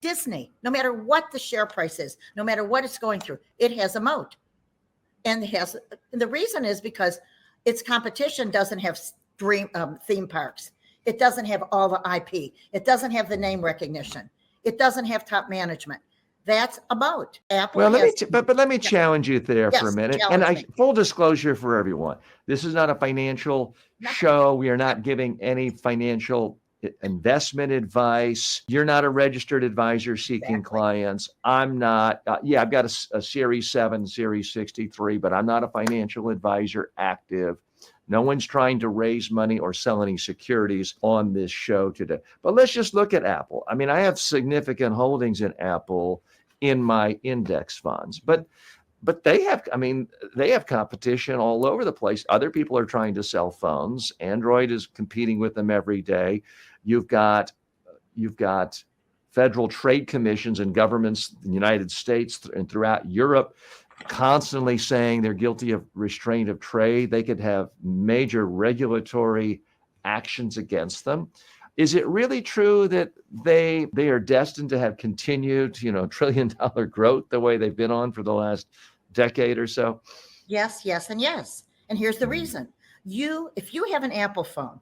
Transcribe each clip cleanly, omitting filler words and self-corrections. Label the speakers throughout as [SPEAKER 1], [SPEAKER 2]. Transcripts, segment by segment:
[SPEAKER 1] Disney, no matter what the share price is, no matter what it's going through, it has a moat. And the reason is because its competition doesn't have theme parks. It doesn't have all the IP. It doesn't have the name recognition. It doesn't have top management. That's a moat. Apple.
[SPEAKER 2] Well, let me challenge you there for a minute. And full disclosure for everyone, this is not a financial show. We are not giving any financial investment advice. You're not a registered advisor seeking clients. I'm not. I've got a Series 7, Series 63, but I'm not a financial advisor active. No one's trying to raise money or sell any securities on this show today. But let's just look at Apple. I mean, I have significant holdings in Apple in my index funds, but they have competition all over the place. Other people are trying to sell phones. Android is competing with them every day. You've got federal trade commissions and governments in the United States and throughout Europe constantly saying they're guilty of restraint of trade. They could have major regulatory actions against them. Is it really true that they are destined to have continued, $1 trillion growth the way they've been on for the last decade or so?
[SPEAKER 1] Yes, yes, and yes. And here's the reason. If you have an Apple phone,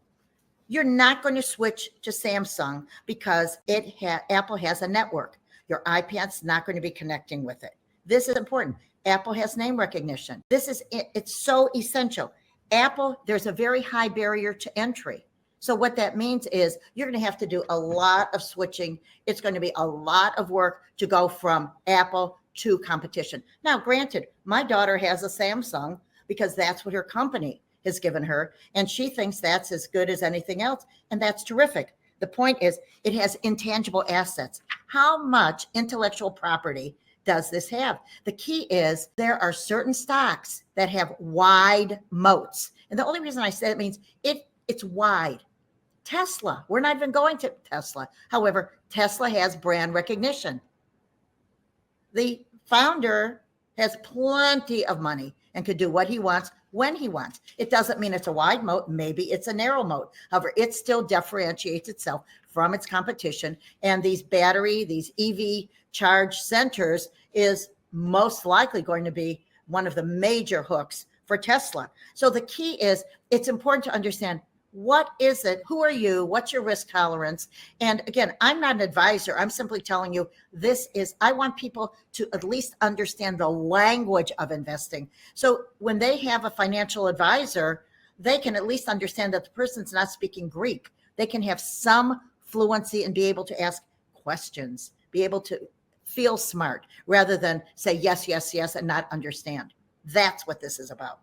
[SPEAKER 1] you're not going to switch to Samsung because Apple has a network. Your iPad's not going to be connecting with it. This is important. Apple has name recognition. It's so essential. Apple, there's a very high barrier to entry. So what that means is you're going to have to do a lot of switching. It's going to be a lot of work to go from Apple to competition. Now, granted, my daughter has a Samsung because that's what her company has given her, and she thinks that's as good as anything else, and that's terrific. The point is, it has intangible assets. How much intellectual property does this have? The key is there are certain stocks that have wide moats, and the only reason I say it means it's wide. Tesla, we're not even going to Tesla. However, Tesla has brand recognition. The founder has plenty of money and could do what he wants when he wants. It doesn't mean it's a wide moat. Maybe it's a narrow moat. However, it still differentiates itself from its competition. And these EV charge centers is most likely going to be one of the major hooks for Tesla. So the key is it's important to understand, what is it? Who are you? What's your risk tolerance? And again, I'm not an advisor. I'm simply telling you I want people to at least understand the language of investing. So when they have a financial advisor, they can at least understand that the person's not speaking Greek. They can have some fluency and be able to ask questions, be able to feel smart rather than say yes, yes, yes, and not understand. That's what this is about.